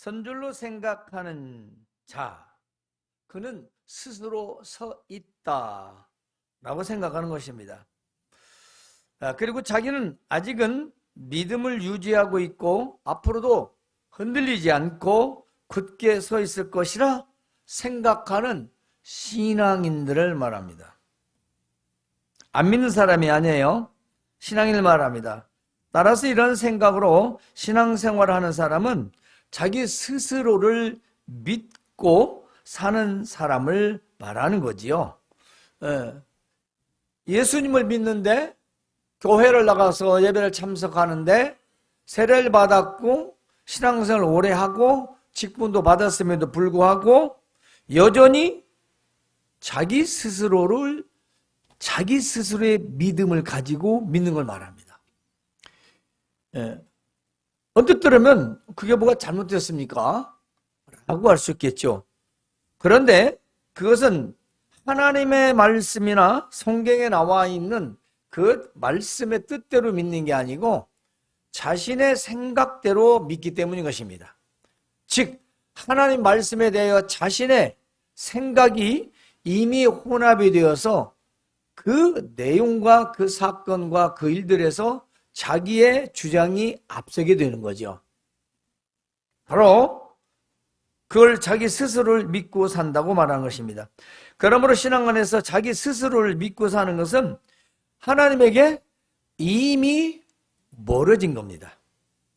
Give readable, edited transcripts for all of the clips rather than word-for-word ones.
선줄로 생각하는 자, 그는 스스로 서 있다 라고 생각하는 것입니다. 그리고 자기는 아직은 믿음을 유지하고 있고 앞으로도 흔들리지 않고 굳게 서 있을 것이라 생각하는 신앙인들을 말합니다. 안 믿는 사람이 아니에요. 신앙인을 말합니다. 따라서 이런 생각으로 신앙생활을 하는 사람은 자기 스스로를 믿고 사는 사람을 말하는 거지요. 예수님을 믿는데 교회를 나가서 예배를 참석하는데 세례를 받았고 신앙생활을 오래 하고 직분도 받았음에도 불구하고 여전히 자기 스스로의 믿음을 가지고 믿는 걸 말합니다. 언뜻 들으면 그게 뭐가 잘못됐습니까? 라고 할 수 있겠죠. 그런데 그것은 하나님의 말씀이나 성경에 나와 있는 그 말씀의 뜻대로 믿는 게 아니고 자신의 생각대로 믿기 때문인 것입니다. 즉 하나님 말씀에 대하여 자신의 생각이 이미 혼합이 되어서 그 내용과 그 사건과 그 일들에서 자기의 주장이 앞서게 되는 거죠. 바로 그걸 자기 스스로를 믿고 산다고 말하는 것입니다. 그러므로 신앙 안에서 자기 스스로를 믿고 사는 것은 하나님에게 이미 멀어진 겁니다.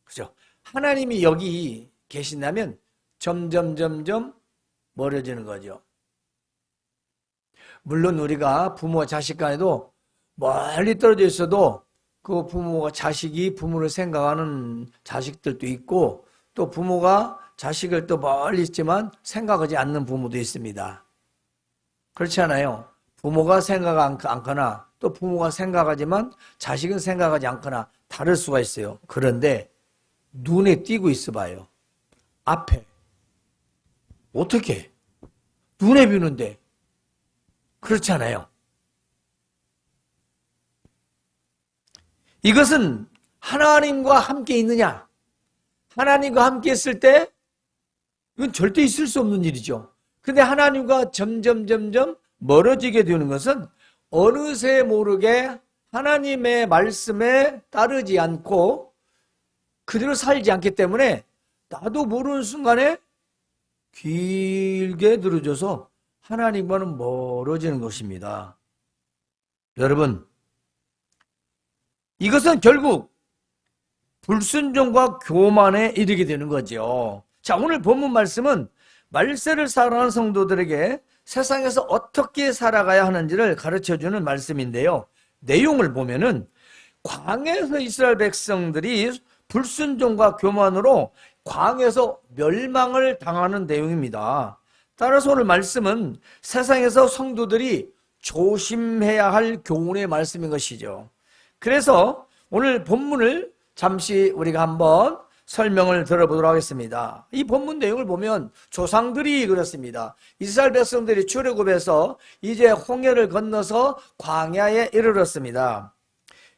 그죠? 하나님이 여기 계신다면 점점 멀어지는 거죠. 물론 우리가 부모와 자식 간에도 멀리 떨어져 있어도 그 부모가 자식이 부모를 생각하는 자식들도 있고 또 부모가 자식을 또 멀리 있지만 생각하지 않는 부모도 있습니다. 그렇지 않아요? 부모가 생각 않거나 또 부모가 생각하지만 자식은 생각하지 않거나 다를 수가 있어요. 그런데 눈에 띄고 있어 봐요. 앞에. 어떻게? 눈에 비는데. 그렇지 않아요? 이것은 하나님과 함께 있느냐? 하나님과 함께 있을 때 이건 절대 있을 수 없는 일이죠. 근데 하나님과 점점 멀어지게 되는 것은 어느새 모르게 하나님의 말씀에 따르지 않고 그대로 살지 않기 때문에 나도 모르는 순간에 길게 늘어져서 하나님과는 멀어지는 것입니다. 여러분, 이것은 결국 불순종과 교만에 이르게 되는 거죠. 자, 오늘 본문 말씀은 말세를 살아가는 성도들에게 세상에서 어떻게 살아가야 하는지를 가르쳐주는 말씀인데요. 내용을 보면은 광야에서 이스라엘 백성들이 불순종과 교만으로 광야에서 멸망을 당하는 내용입니다. 따라서 오늘 말씀은 세상에서 성도들이 조심해야 할 교훈의 말씀인 것이죠. 그래서 오늘 본문을 잠시 우리가 한번 설명을 들어보도록 하겠습니다. 이 본문 내용을 보면 조상들이 그렇습니다. 이스라엘 백성들이 출애굽해서 이제 홍해를 건너서 광야에 이르렀습니다.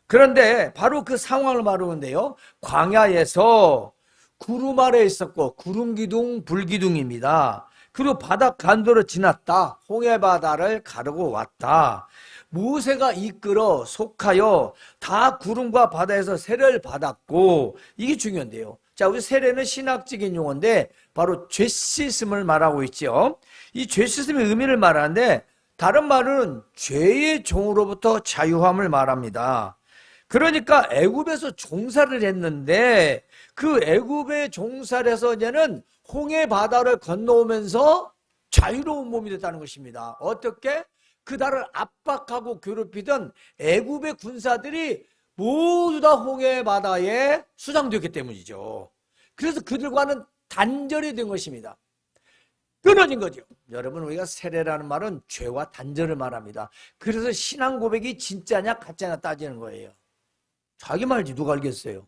그런데 바로 그 상황을 말하는데요. 광야에서 구름 아래에 있었고 구름 기둥, 불 기둥입니다. 그리고 바다 간도로 지났다. 홍해 바다를 가르고 왔다. 모세가 이끌어 속하여 다 구름과 바다에서 세례를 받았고 이게 중요한데요. 자, 우리 세례는 신학적인 용어인데 바로 죄 씻음을 말하고 있죠. 이 죄 씻음의 의미를 말하는데 다른 말은 죄의 종으로부터 자유함을 말합니다. 그러니까 애굽에서 종살을 했는데 그 애굽의 종살을 해서 이제는 홍해 바다를 건너오면서 자유로운 몸이 됐다는 것입니다. 어떻게? 그달을 압박하고 괴롭히던 애굽의 군사들이 모두 다 홍해 바다에 수장되었기 때문이죠. 그래서 그들과는 단절이 된 것입니다. 끊어진 거죠. 여러분, 우리가 세례라는 말은 죄와 단절을 말합니다. 그래서 신앙 고백이 진짜냐 가짜냐 따지는 거예요. 자기 말지 누가 알겠어요.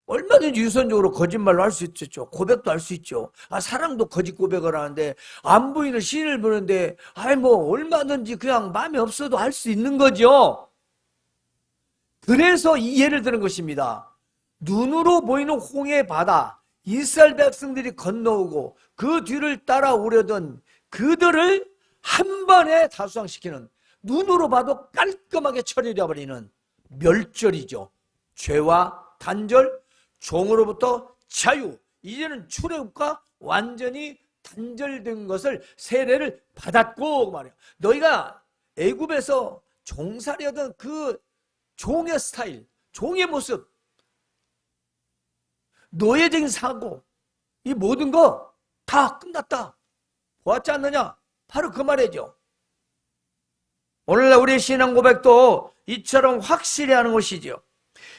얼마든지 유선적으로 거짓말로 할 수 있죠. 고백도 할 수 있죠. 사랑도 거짓 고백을 하는데 안 보이는 신을 보는데 얼마든지 그냥 마음이 없어도 할 수 있는 거죠. 그래서 이 예를 드는 것입니다. 눈으로 보이는 홍해 바다, 이스라엘 백성들이 건너오고 그 뒤를 따라오려던 그들을 한 번에 다수상시키는, 눈으로 봐도 깔끔하게 처리되어 버리는 멸절이죠. 죄와 단절, 종으로부터 자유, 이제는 출애굽과 완전히 단절된 것을 세례를 받았고 말이야. 너희가 애굽에서 종살이하던 그 종의 스타일, 종의 모습, 노예적인 사고, 이 모든 거 다 끝났다. 보았지 않느냐? 바로 그 말이죠. 오늘날 우리의 신앙 고백도 이처럼 확실히 하는 것이지요.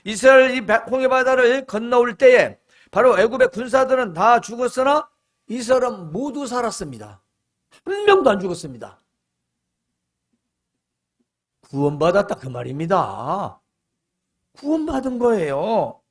이스라엘 이 홍해 바다를 건너올 때에 바로 애굽의 군사들은 다 죽었으나 이스라엘은 모두 살았습니다. 한 명도 안 죽었습니다. 구원받았다 그 말입니다. 구원받은 거예요.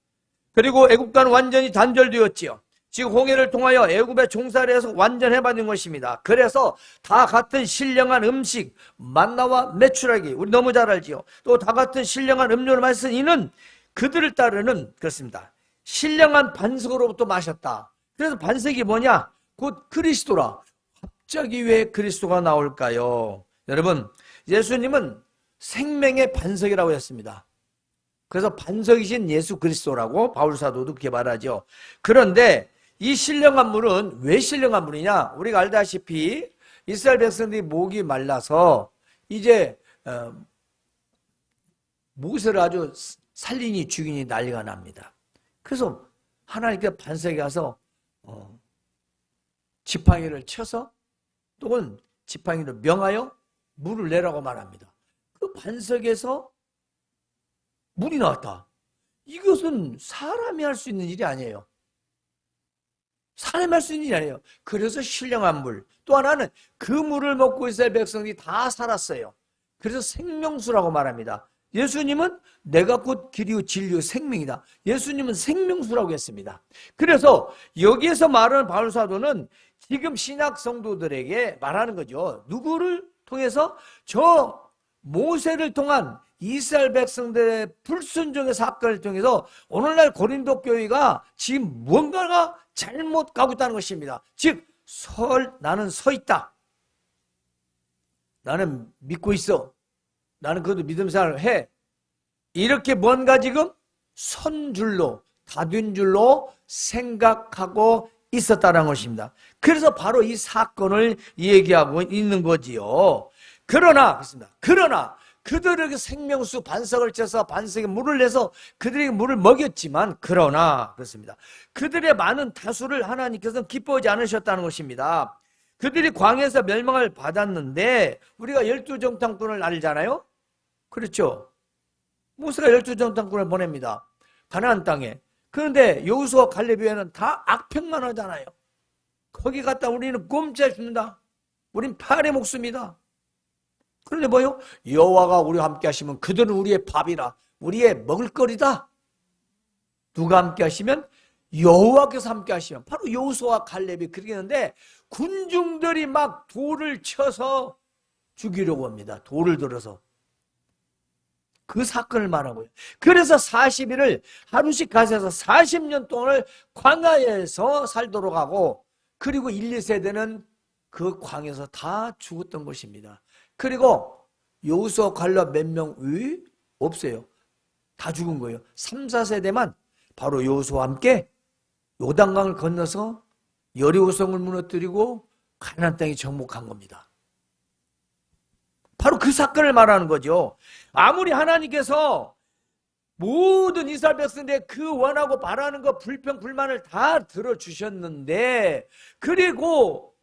그리고 애국과는 완전히 단절되었지요. 지금 홍해를 통하여 애굽의 종살이에서 완전해받은 것입니다. 그래서 다 같은 신령한 음식, 만나와 메추라기, 우리 너무 잘 알지요. 또 다 같은 신령한 음료를 마신 이는 그들을 따르는, 그렇습니다, 신령한 반석으로부터 마셨다. 그래서 반석이 뭐냐? 곧 그리스도라. 갑자기 왜 그리스도가 나올까요? 여러분, 예수님은 생명의 반석이라고 했습니다. 그래서 반석이신 예수 그리스도라고 바울 사도도 그렇게 말하죠. 그런데 이 신령한 물은 왜 신령한 물이냐? 우리가 알다시피 이스라엘 백성들이 목이 말라서 이제 모세를 아주 살리니 죽이니 난리가 납니다. 그래서 하나님께 반석에 가서 지팡이를 쳐서 또는 지팡이를 명하여 물을 내라고 말합니다. 그 반석에서 물이 나왔다. 이것은 사람이 할 수 있는 일이 아니에요. 사람이 할 수 있는 일이 아니에요. 그래서 신령한 물. 또 하나는 그 물을 먹고 이스라엘 백성이 다 살았어요. 그래서 생명수라고 말합니다. 예수님은 내가 곧 길이요 진리요 생명이다. 예수님은 생명수라고 했습니다. 그래서 여기에서 말하는 바울 사도는 지금 신약 성도들에게 말하는 거죠. 누구를 통해서? 저 모세를 통한 이스라엘 백성들의 불순종의 사건을 통해서 오늘날 고린도 교회가 지금 무언가가 잘못 가고 있다는 것입니다. 즉 나는 서 있다. 나는 믿고 있어. 나는 그것도 믿음 생활을 해. 이렇게 뭔가 지금 선 줄로, 다된 줄로 생각하고 있었다는 것입니다. 그래서 바로 이 사건을 얘기하고 있는 거지요. 그러나 그들에게 생명수 반석을 쳐서 반석에 물을 내서 그들에게 물을 먹였지만, 그러나 그렇습니다, 그들의 많은 다수를 하나님께서는 기뻐하지 않으셨다는 것입니다. 그들이 광야에서 멸망을 받았는데 우리가 12정탐꾼을 알잖아요. 그렇죠. 모세가 12정탐꾼을 보냅니다. 가나안 땅에. 그런데 여호수아 갈렙에는 다 악평만 하잖아요. 거기 갔다 우리는 꼼짝 죽는다. 우린 팔의 목숨이다. 그런데 뭐요? 여호와가 우리와 함께 하시면 그들은 우리의 밥이라, 우리의 먹을거리다. 누가 함께 하시면? 여호와께서 함께 하시면. 바로 여호수아와 갈렙이 그렇게 했는데 군중들이 막 돌을 쳐서 죽이려고 합니다. 돌을 들어서. 그 사건을 말하고요. 그래서 40일을 하루씩 가셔서 40년 동안을 광야에서 살도록 하고, 그리고 1, 2세대는 그 광야에서 다 죽었던 것입니다. 그리고 여호수아 갈렙 몇 명 없어요. 다 죽은 거예요. 3, 4세대만 바로 여호수아와 함께 요단강을 건너서 여리고성을 무너뜨리고 가나안 땅에 정복한 겁니다. 바로 그 사건을 말하는 거죠. 아무리 하나님께서 모든 이스라엘 백성들의 그 원하고 바라는 것, 불평, 불만을 다 들어주셨는데, 그리고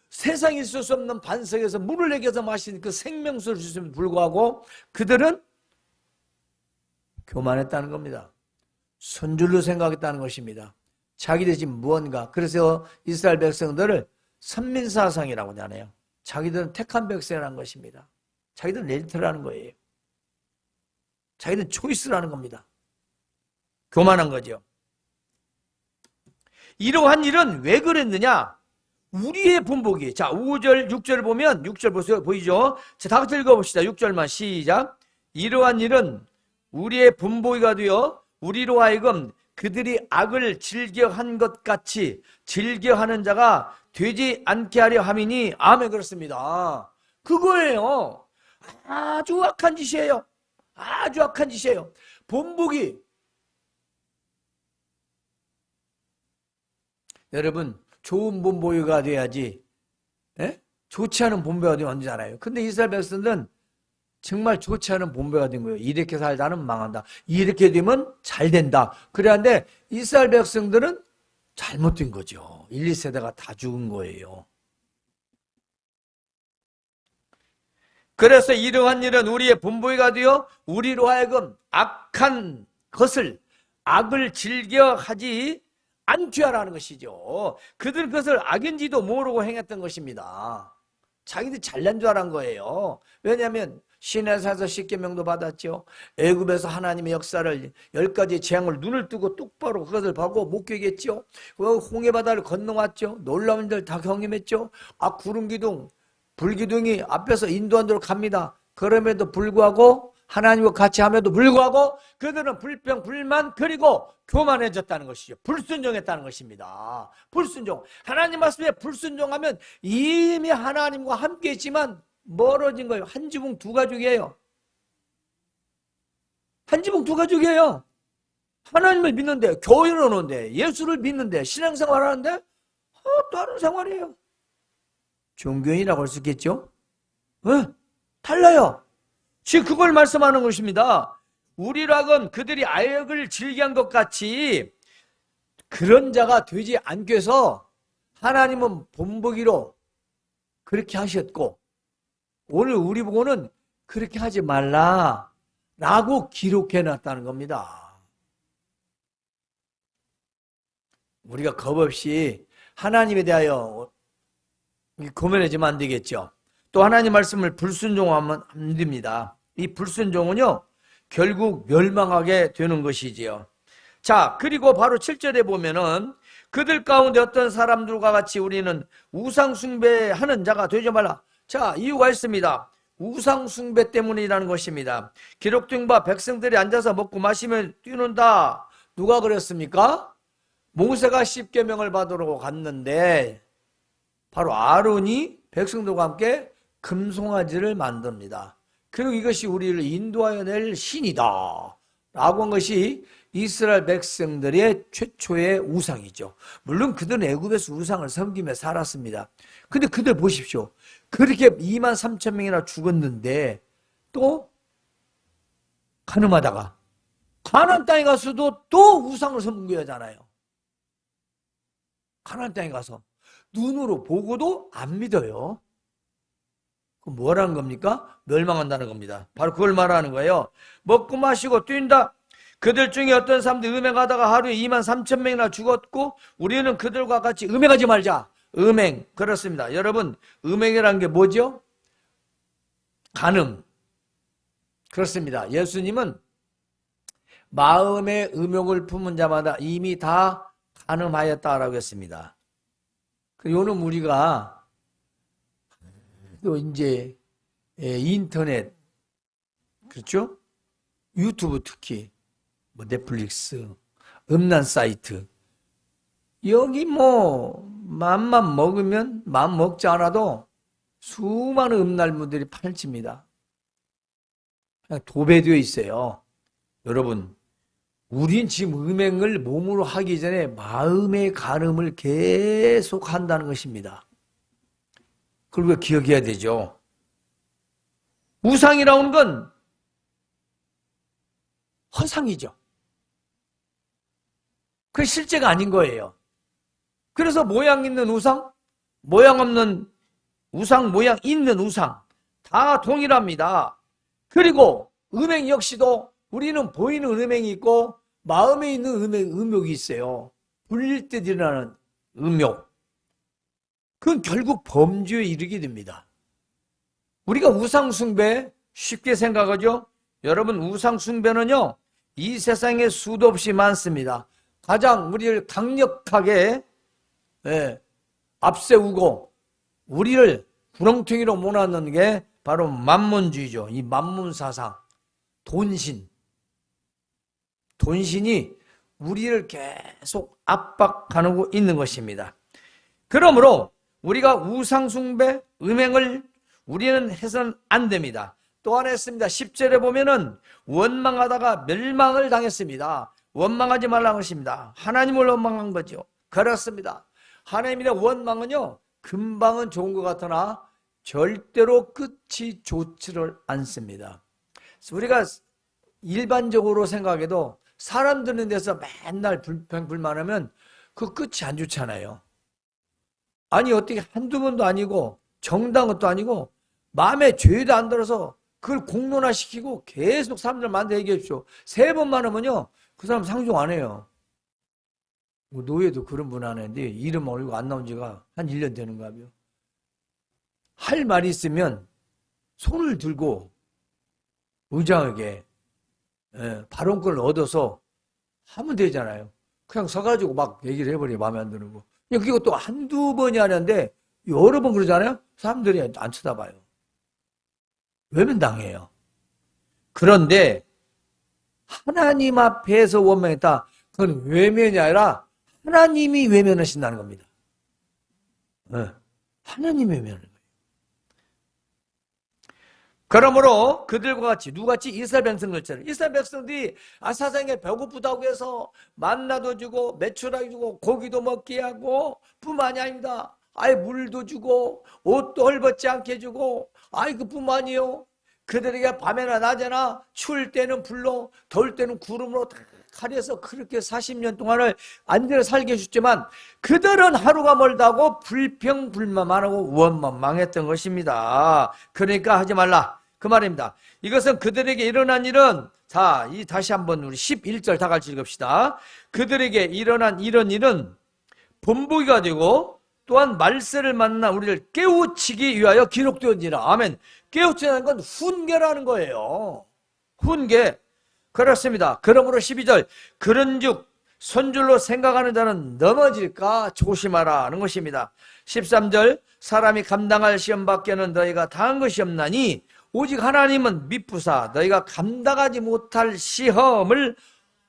세상에 있을 수 없는 반석에서 물을 내겨서 마신 그 생명수를 주심에도 불구하고 그들은 교만했다는 겁니다. 선줄로 생각했다는 것입니다. 자기들이 지금 무언가. 그래서 이스라엘 백성들을 선민사상이라고 하잖아요. 자기들은 택한 백성이라는 것입니다. 자기들은 레이트라는 거예요. 자기들은 초이스라는 겁니다. 교만한 거죠. 이러한 일은 왜 그랬느냐? 우리의 분복이. 자, 5절, 6절 보면, 6절 보세요. 보이죠? 자, 다 같이 읽어봅시다. 6절만 시작. 이러한 일은 우리의 분복이가 되어 우리로 하여금 그들이 악을 즐겨한 것 같이 즐겨하는 자가 되지 않게 하려 함이니. 아멘. 그렇습니다. 그거예요. 아주 악한 짓이에요. 아주 악한 짓이에요. 본보기. 여러분, 좋은 본보기가 돼야지, 예? 좋지 않은 본보기가 되면 안 되잖아요. 근데 이스라엘 백성들은 정말 좋지 않은 본보기가 된 거예요. 이렇게 살다는 망한다, 이렇게 되면 잘 된다. 그래야 하는데 이스라엘 백성들은 잘못된 거죠. 1, 2세대가 다 죽은 거예요. 그래서 이러한 일은 우리의 본보기가 되어 우리로 하여금 악한 것을, 악을 즐겨 하지 않게 하라는 것이죠. 그들은 그것을 악인지도 모르고 행했던 것입니다. 자기들이 잘난 줄 알은 거예요. 왜냐하면 시내산에서 십계명도 받았죠. 애굽에서 하나님의 역사를 10가지 재앙을 눈을 뜨고 똑바로 그것을 보고 목격했죠. 홍해바다를 건너왔죠. 놀라운 일들 다 경험했죠. 구름기둥, 불기둥이 앞에서 인도한 대로 갑니다. 그럼에도 불구하고, 하나님과 같이 함에도 불구하고 그들은 불평, 불만, 그리고 교만해졌다는 것이죠. 불순종했다는 것입니다. 불순종. 하나님 말씀에 불순종하면 이미 하나님과 함께 있지만 멀어진 거예요. 한 지붕 두 가족이에요. 한 지붕 두 가족이에요. 하나님을 믿는데, 교회를 오는데, 예수를 믿는데, 신앙생활 하는데 다른 생활이에요. 종교인이라고 할 수 있겠죠? 달라요. 지금 그걸 말씀하는 것입니다. 우리락은 그들이 악을 즐기한 것 같이 그런 자가 되지 않게 해서 하나님은 본보기로 그렇게 하셨고, 오늘 우리 보고는 그렇게 하지 말라라고 기록해 놨다는 겁니다. 우리가 겁없이 하나님에 대하여 고민하지면 안 되겠죠. 또 하나님 말씀을 불순종하면 안 됩니다. 이 불순종은요, 결국 멸망하게 되는 것이지요. 자, 그리고 바로 7절에 보면은 그들 가운데 어떤 사람들과 같이 우리는 우상숭배하는 자가 되지 말라. 자, 이유가 있습니다. 우상숭배 때문이라는 것입니다. 기록된 바 백성들이 앉아서 먹고 마시며 뛰는다. 누가 그랬습니까? 모세가 십계명을 받으러 갔는데 바로 아론이 백성들과 함께 금송아지를 만듭니다. 그리고 이것이 우리를 인도하여 낼 신이다 라고 한 것이 이스라엘 백성들의 최초의 우상이죠. 물론 그들은 애굽에서 우상을 섬기며 살았습니다. 근데 그들 보십시오. 그렇게 2만 3천 명이나 죽었는데 또 가늠하다가 가나안 땅에 가서도 또 우상을 섬겨야잖아요. 가나안 땅에 가서 눈으로 보고도 안 믿어요. 그럼 뭐라는 겁니까? 멸망한다는 겁니다. 바로 그걸 말하는 거예요. 먹고 마시고 뛴다. 그들 중에 어떤 사람들이 음행하다가 하루에 2만 3천 명이나 죽었고 우리는 그들과 같이 음행하지 말자. 음행. 그렇습니다. 여러분, 음행이라는 게 뭐죠? 간음. 그렇습니다. 예수님은 마음의 음욕을 품은 자마다 이미 다 간음하였다라고 했습니다. 요는 우리가 또 이제 인터넷, 그렇죠? 유튜브 특히 뭐 넷플릭스, 음란 사이트, 여기 뭐 맘만 먹으면 맘 먹지 않아도 수많은 음란물들이 펼칩니다. 그냥 도배되어 있어요. 여러분, 우린 지금 음행을 몸으로 하기 전에 마음의 간음을 계속 한다는 것입니다. 그걸 기억해야 되죠. 우상이라는 건 허상이죠. 그 실제가 아닌 거예요. 그래서 모양 있는 우상, 모양 없는 우상, 모양 있는 우상 다 동일합니다. 그리고 음행 역시도 우리는 보이는 음행이 있고 마음에 있는 음욕이 있어요. 불릴 때 일어나는 음욕. 그건 결국 범죄에 이르게 됩니다. 우리가 우상숭배 쉽게 생각하죠? 여러분, 우상숭배는요, 이 세상에 수도 없이 많습니다. 가장 우리를 강력하게 앞세우고 우리를 구렁텅이로 몰아넣는 게 바로 만몬주의죠. 이 만몬사상, 돈신. 돈신이 우리를 계속 압박하고 있는 것입니다. 그러므로 우리가 우상숭배, 음행을 우리는 해서는 안 됩니다. 또 하나 했습니다. 10절에 보면은 원망하다가 멸망을 당했습니다. 원망하지 말라는 것입니다. 하나님을 원망한 거죠. 그렇습니다. 하나님의 원망은요, 금방은 좋은 것 같으나 절대로 끝이 좋지를 않습니다. 우리가 일반적으로 생각해도 사람 드는 데서 맨날 불평불만하면 그 끝이 안 좋잖아요. 아니 어떻게 한두 번도 아니고 정당한 것도 아니고 마음에 죄도 안 들어서 그걸 공론화시키고 계속 사람들한테 얘기해 주십시오. 3번만 하면요 그 사람 상종 안 해요. 노예도 그런 분 하는데 이름 얼굴 안 나온 지가 한 1년 되는가 봐요. 할 말이 있으면 손을 들고 의장에게 발언권을 얻어서 하면 되잖아요. 그냥 서가지고 막 얘기를 해버려. 마음에 안 드는 거. 그것도 한두 번이 하는데 여러 번 그러잖아요. 사람들이 안 쳐다봐요. 외면당해요. 그런데 하나님 앞에서 원망했다. 그건 외면이 아니라 하나님이 외면하신다는 겁니다. 하나님이 외면하는 거예요. 그러므로 그들과 같이 누구같이 이스라엘 백성들처럼 이스라엘 백성들이 사상에 배고프다고 해서 만나도 주고 매출하게 주고 고기도 먹게 하고 뿐만이 아닙니다. 아예 물도 주고 옷도 헐벗지 않게 해주고 그뿐만이요. 그들에게 밤에나 낮에나 추울 때는 불로 더울 때는 구름으로 다 가려서 그렇게 40년 동안을 안전히 살게 해줬지만 그들은 하루가 멀다고 불평불만만 하고 원망했던 것입니다. 그러니까 하지 말라 그 말입니다. 이것은 그들에게 일어난 일은 다시 한번 우리 11절 다 같이 읽읍시다. 그들에게 일어난 이런 일은 본보기가 되고 또한 말세를 만나 우리를 깨우치기 위하여 기록되었니라. 아멘. 깨우치는 건 훈계라는 거예요. 훈계. 그렇습니다. 그러므로 12절 그런즉 손줄로 생각하는 자는 넘어질까 조심하라 하는 것입니다. 13절 사람이 감당할 시험 밖에는 너희가 당한 것이 없나니 오직 하나님은 미쁘사 너희가 감당하지 못할 시험을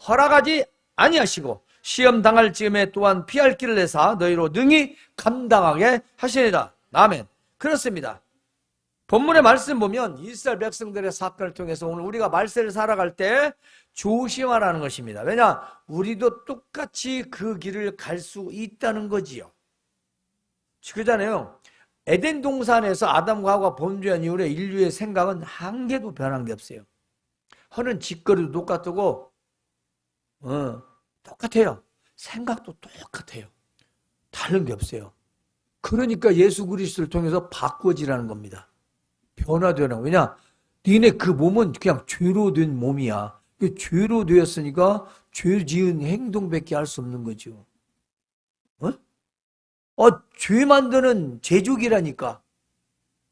허락하지 아니하시고 시험 당할 즈음에 또한 피할 길을 내사 너희로 능히 감당하게 하시리라. 아멘. 그렇습니다. 본문의 말씀 보면 이스라엘 백성들의 사건을 통해서 오늘 우리가 말세를 살아갈 때 조심하라는 것입니다. 왜냐? 우리도 똑같이 그 길을 갈 수 있다는 거지요. 그러잖아요. 에덴 동산에서 아담과 하와가 범죄한 이후에 인류의 생각은 한 개도 변한 게 없어요. 하는 짓거리도 똑같고 똑같아요. 생각도 똑같아요. 다른 게 없어요. 그러니까 예수 그리스도를 통해서 바꿔지라는 겁니다. 변화되라는. 왜냐? 니네 그 몸은 그냥 죄로 된 몸이야. 죄로 되었으니까 죄 지은 행동밖에 할 수 없는 거죠. 죄 만드는 제죽이라니까.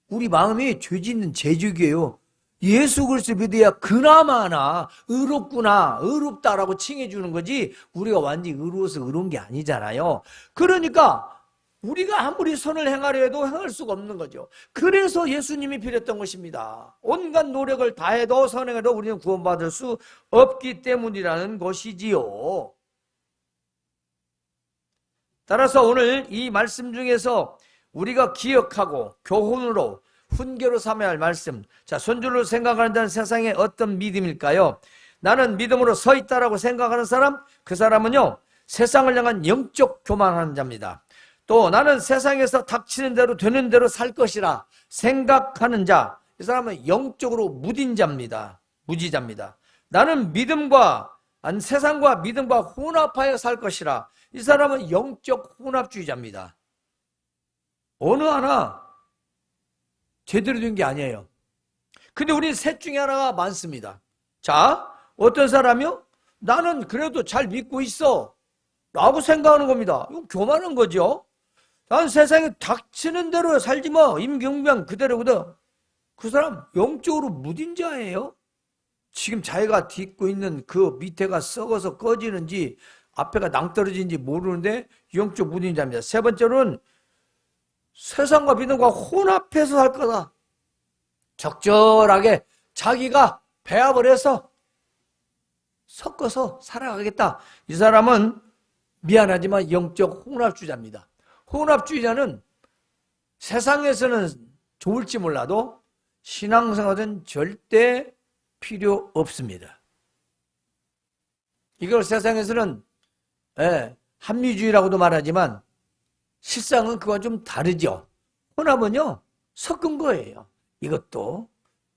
우리 마음이 죄 짓는 제죽이에요. 예수 그리스도 믿어야 그나마나 의롭구나, 의롭다라고 칭해주는 거지 우리가 완전히 의로워서 의로운 게 아니잖아요. 그러니까 우리가 아무리 선을 행하려 해도 행할 수가 없는 거죠. 그래서 예수님이 필요했던 것입니다. 온갖 노력을 다해도 선행해도 우리는 구원받을 수 없기 때문이라는 것이지요. 따라서 오늘 이 말씀 중에서 우리가 기억하고 교훈으로 훈계로 삼아야 할 말씀. 손줄로 생각한다는 세상의 어떤 믿음일까요? 나는 믿음으로 서 있다라고 생각하는 사람, 그 사람은요 세상을 향한 영적 교만하는 자입니다. 또 나는 세상에서 닥치는 대로 되는 대로 살 것이라 생각하는 자, 이 사람은 영적으로 무딘 자입니다. 무지자입니다. 나는 세상과 믿음과 혼합하여 살 것이라, 이 사람은 영적 혼합주의자입니다. 어느 하나 제대로 된 게 아니에요. 근데 우리 셋 중에 하나가 많습니다. 어떤 사람이요? 나는 그래도 잘 믿고 있어 라고 생각하는 겁니다. 이건 교만한 거죠. 난 세상에 닥치는 대로 살지 뭐 임경변 그대로거든. 그 사람 영적으로 무딘 자예요. 지금 자기가 딛고 있는 그 밑에가 썩어서 꺼지는지 앞에가 낭떠러지는지 모르는데 영적 무딘 자입니다. 세 번째로는 세상과 믿음과 혼합해서 살 거다. 적절하게 자기가 배합을 해서 섞어서 살아가겠다. 이 사람은 미안하지만 영적 혼합주의자입니다. 혼합주의자는 세상에서는 좋을지 몰라도 신앙생활은 절대 필요 없습니다. 이걸 세상에서는 합리주의라고도 말하지만 실상은 그와 좀 다르죠. 혼합은요, 섞은 거예요. 이것도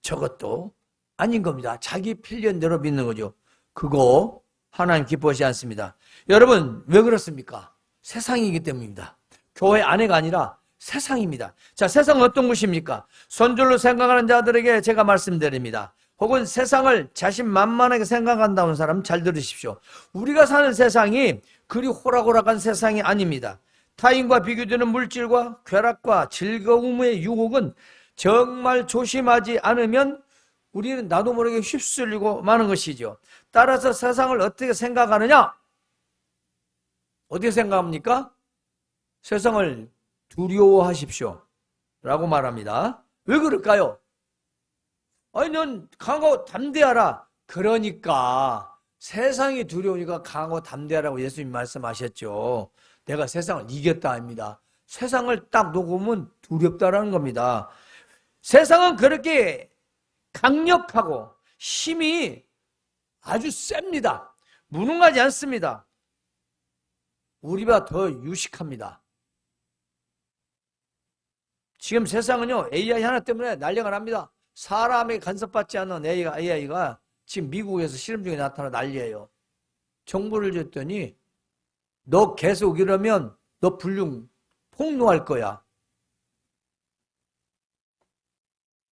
저것도 아닌 겁니다. 자기 필연대로 믿는 거죠. 그거 하나님 기뻐하지 않습니다. 여러분, 왜 그렇습니까? 세상이기 때문입니다. 교회 안에가 아니라 세상입니다. 자, 세상은 어떤 것입니까? 선줄로 생각하는 자들에게 제가 말씀드립니다. 혹은 세상을 자신만만하게 생각한다는 사람 잘 들으십시오. 우리가 사는 세상이 그리 호락호락한 세상이 아닙니다. 타인과 비교되는 물질과 쾌락과 즐거움의 유혹은 정말 조심하지 않으면 우리는 나도 모르게 휩쓸리고 마는 것이죠. 따라서 세상을 어떻게 생각하느냐? 어떻게 생각합니까? 세상을 두려워하십시오 라고 말합니다. 왜 그럴까요? 아니, 넌 강하고 담대하라. 그러니까 세상이 두려우니까 강하고 담대하라고 예수님 말씀하셨죠. 내가 세상을 이겼다 합니다. 세상을 딱 놓으면 두렵다라는 겁니다. 세상은 그렇게 강력하고 힘이 아주 셉니다. 무능하지 않습니다. 우리보다 더 유식합니다. 지금 세상은요, AI 하나 때문에 난리가 납니다. 사람에게 간섭받지 않는 AI가 지금 미국에서 실험 중에 나타나 난리예요. 정보를 줬더니 너 계속 이러면 너 폭로할 거야.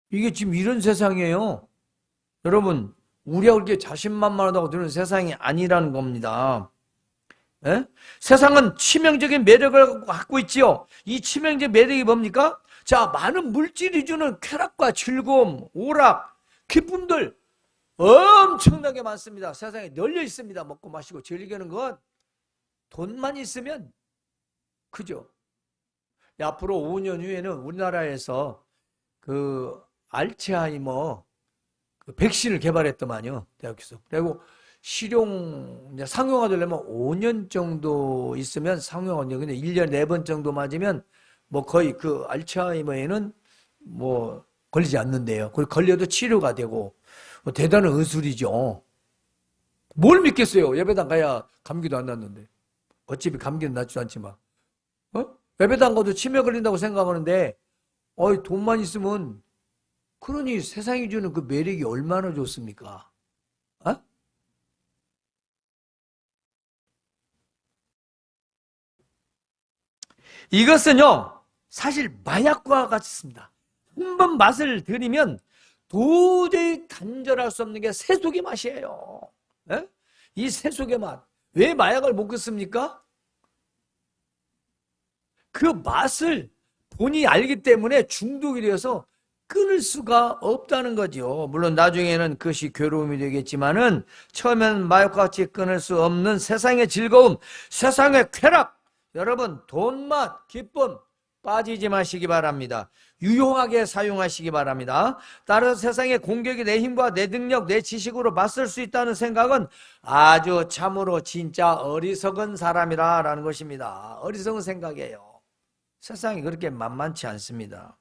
이게 지금 이런 세상이에요. 여러분, 우리가 그렇게 자신만만하다고 드는 세상이 아니라는 겁니다. 에? 세상은 치명적인 매력을 갖고 있지요. 이 치명적인 매력이 뭡니까? 자, 많은 물질이 주는 쾌락과 즐거움, 오락, 기쁨들 엄청나게 많습니다. 세상에 널려 있습니다. 먹고 마시고 즐기는 건 돈만 있으면 그죠. 앞으로 5년 후에는 우리나라에서 그 알츠하이머 그 백신을 개발했더만요. 대학에서. 그리고 상용화 되려면 5년 정도 있으면 상용화. 근데 1년에 4번 정도 맞으면 뭐 거의 그 알츠하이머에는 뭐 걸리지 않는데요. 걸려도 치료가 되고 대단한 의술이죠. 뭘 믿겠어요? 예배당 가야 감기도 안 났는데. 어차피 감기는 낫지도 않지만. 예배당 가도 치매 걸린다고 생각하는데 돈만 있으면 그러니 세상이 주는 그 매력이 얼마나 좋습니까? 이것은요, 사실 마약과 같습니다. 한번 맛을 들이면 도저히 단절할 수 없는 게 세속의 맛이에요. 에? 이 세속의 맛. 왜 마약을 먹겠습니까? 그 맛을 본인이 알기 때문에 중독이 되어서 끊을 수가 없다는 거죠. 물론 나중에는 그것이 괴로움이 되겠지만은 처음엔 마약과 같이 끊을 수 없는 세상의 즐거움, 세상의 쾌락, 여러분 돈맛, 기쁨 빠지지 마시기 바랍니다. 유용하게 사용하시기 바랍니다. 따라서 세상의 공격이 내 힘과 내 능력, 내 지식으로 맞설 수 있다는 생각은 아주 참으로 진짜 어리석은 사람이라는 것입니다. 어리석은 생각이에요. 세상이 그렇게 만만치 않습니다.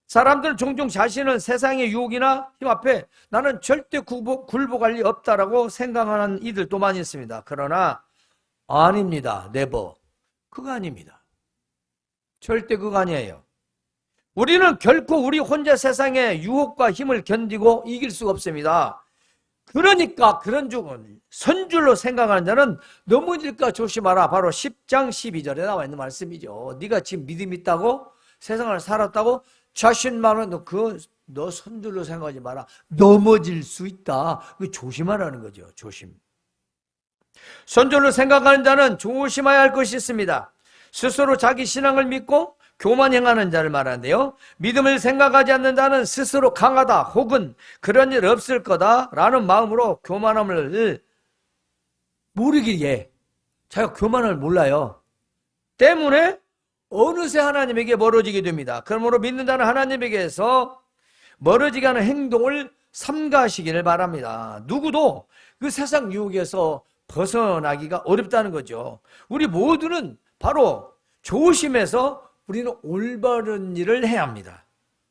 사람들은 종종 자신은 세상의 유혹이나 힘 앞에 나는 절대 굴복할 리 없다라고 생각하는 이들도 많이 있습니다. 그러나 아닙니다. 네버. 그거 아닙니다. 절대 그거 아니에요. 우리는 결코 우리 혼자 세상의 유혹과 힘을 견디고 이길 수가 없습니다. 그러니까 그런 중은 선줄로 생각하는 자는 넘어질까 조심하라. 바로 10장 12절에 나와 있는 말씀이죠. 네가 지금 믿음 있다고 세상을 살았다고 자신만은 너 선줄로 생각하지 마라. 넘어질 수 있다. 조심하라는 거죠. 조심. 선줄로 생각하는 자는 조심해야 할 것이 있습니다. 스스로 자기 신앙을 믿고 교만 행하는 자를 말하는데요. 믿음을 생각하지 않는 자는 스스로 강하다 혹은 그런 일 없을 거다 라는 마음으로 교만함을 모르기에 자기가 교만을 몰라요. 때문에 어느새 하나님에게 멀어지게 됩니다. 그러므로 믿는 자는 하나님에게서 멀어지게 하는 행동을 삼가시기를 바랍니다. 누구도 그 세상 유혹에서 벗어나기가 어렵다는 거죠. 우리 모두는 바로 조심해서 우리는 올바른 일을 해야 합니다.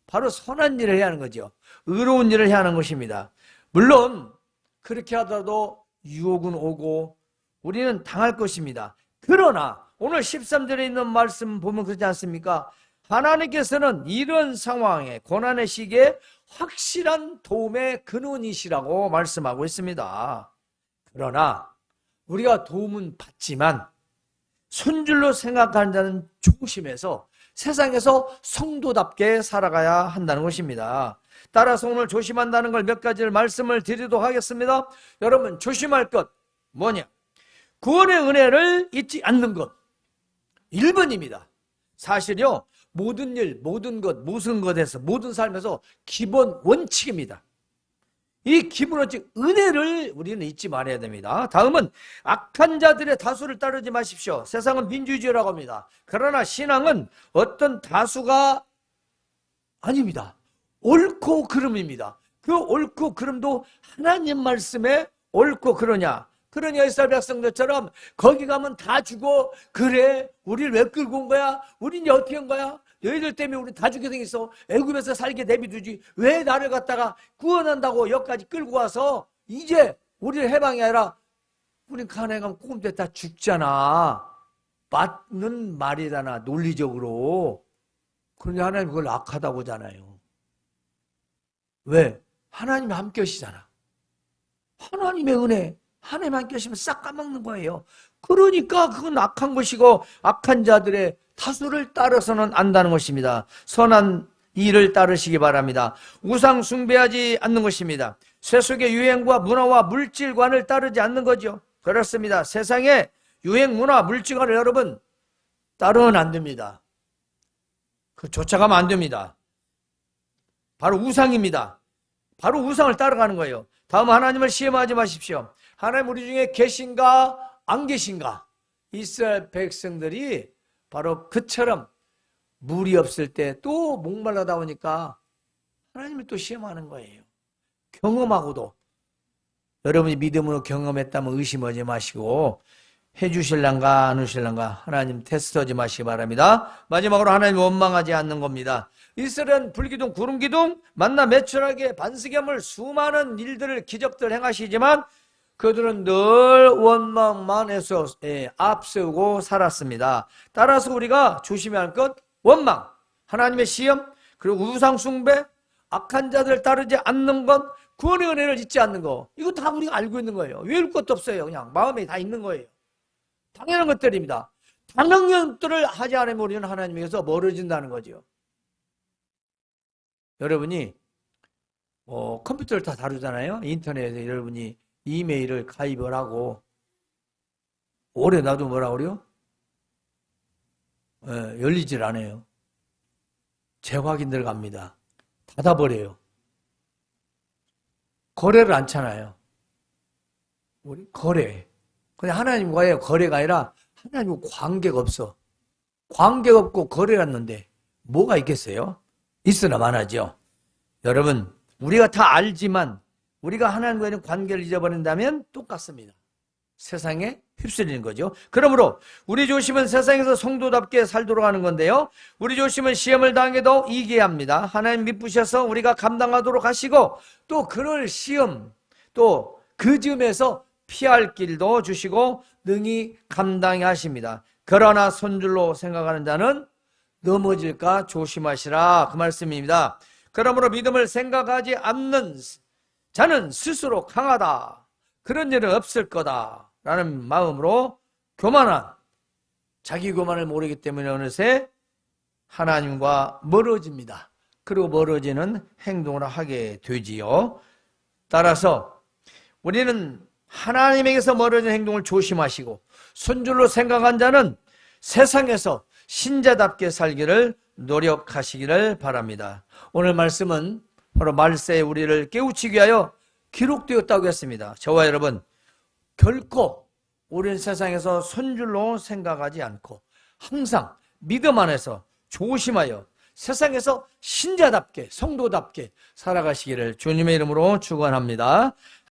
바로 선한 일을 해야 하는 거죠. 의로운 일을 해야 하는 것입니다. 물론 그렇게 하더라도 유혹은 오고 우리는 당할 것입니다. 그러나 오늘 13절에 있는 말씀 보면 그렇지 않습니까? 하나님께서는 이런 상황에, 고난의 시기에 확실한 도움의 근원이시라고 말씀하고 있습니다. 그러나 우리가 도움은 받지만 손줄로 생각하는 자는 조심해서 세상에서 성도답게 살아가야 한다는 것입니다. 따라서 오늘 조심한다는 걸 몇 가지를 말씀을 드리도록 하겠습니다. 여러분, 조심할 것 뭐냐? 구원의 은혜를 잊지 않는 것. 1번입니다. 사실요, 모든 일, 모든 것, 무슨 것에서, 모든 삶에서 기본 원칙입니다. 이 기본 원칙, 은혜를 우리는 잊지 말아야 됩니다. 다음은 악한 자들의 다수를 따르지 마십시오. 세상은 민주주의라고 합니다. 그러나 신앙은 어떤 다수가 아닙니다. 옳고 그름입니다. 그 옳고 그름도 하나님 말씀에 옳고 그러냐. 그러냐 이스라엘 백성들처럼 거기 가면 다 죽어. 그래 우리를 왜 끌고 온 거야? 우리는 어떻게 한 거야? 너희들 때문에 우리 다 죽게 생겼어. 애굽에서 살게 내비두지 왜 나를 갖다가 구원한다고 여기까지 끌고 와서 이제 우리를 해방이 아니라 우린 가나안에 가면 꼼대 다 죽잖아. 맞는 말이잖아, 논리적으로. 그런데 하나님 그걸 악하다고 하잖아요. 왜? 하나님이 함께 하시잖아. 하나님의 은혜, 하나님 함께 하시면 싹 까먹는 거예요. 그러니까 그건 악한 것이고 악한 자들의 다수를 따라서는 안다는 것입니다. 선한 일을 따르시기 바랍니다. 우상 숭배하지 않는 것입니다. 세속의 유행과 문화와 물질관을 따르지 않는 거죠. 그렇습니다. 세상의 유행, 문화, 물질관을 여러분 따르면 안 됩니다. 그 쫓아가면 안 됩니다. 바로 우상입니다. 바로 우상을 따라가는 거예요. 다음, 하나님을 시험하지 마십시오. 하나님 우리 중에 계신가 안 계신가? 이스라엘 백성들이 바로 그처럼 물이 없을 때 또 목말라다 보니까 하나님을 또 시험하는 거예요. 경험하고도 여러분이 믿음으로 경험했다면 의심하지 마시고 해주실란가 안 해주실란가 하나님 테스트하지 마시기 바랍니다. 마지막으로 하나님 원망하지 않는 겁니다. 이스라엘은 불기둥, 구름기둥, 만나 매출하게 반석염을 수많은 일들을 기적들 행하시지만 그들은 늘 원망만 해서 앞세우고 살았습니다. 따라서 우리가 조심해야 할 것, 원망, 하나님의 시험, 그리고 우상 숭배, 악한 자들 따르지 않는 것, 구원의 은혜를 잊지 않는 것. 이거 다 우리가 알고 있는 거예요. 외울 것도 없어요. 그냥 마음에 다 있는 거예요. 당연한 것들입니다. 당연한 것들을 하지 않으면 우리는 하나님에게서 멀어진다는 거죠. 여러분이 컴퓨터를 다 다루잖아요. 인터넷에 여러분이 이메일을 가입을 하고 오래 놔도 뭐라 그래요? 열리질 않아요. 재확인 들어갑니다. 닫아버려요. 거래를 않잖아요. 우리 거래. 근데 하나님과의 거래가 아니라 하나님과 관계가 없어. 관계가 없고 거래를 했는데 뭐가 있겠어요? 있으나 마나죠. 여러분, 우리가 다 알지만 우리가 하나님과의 관계를 잊어버린다면 똑같습니다. 세상에 휩쓸리는 거죠. 그러므로 우리 조심은 세상에서 성도답게 살도록 하는 건데요. 우리 조심은 시험을 당해도 이기게 합니다. 하나님 믿으셔서 우리가 감당하도록 하시고 또 그럴 시험 또 그 즈음에서 피할 길도 주시고 능히 감당해 하십니다. 그러나 손줄로 생각하는 자는 넘어질까 조심하시라, 그 말씀입니다. 그러므로 믿음을 생각하지 않는 자는 스스로 강하다, 그런 일은 없을 거다 라는 마음으로 교만한, 자기 교만을 모르기 때문에 어느새 하나님과 멀어집니다. 그리고 멀어지는 행동을 하게 되지요. 따라서 우리는 하나님에게서 멀어지는 행동을 조심하시고 손줄로 생각한 자는 세상에서 신자답게 살기를 노력하시기를 바랍니다. 오늘 말씀은 바로 말세에 우리를 깨우치기 위하여 기록되었다고 했습니다. 저와 여러분, 결코 우리는 세상에서 손줄로 생각하지 않고 항상 믿음 안에서 조심하여 세상에서 신자답게, 성도답게 살아가시기를 주님의 이름으로 축원합니다.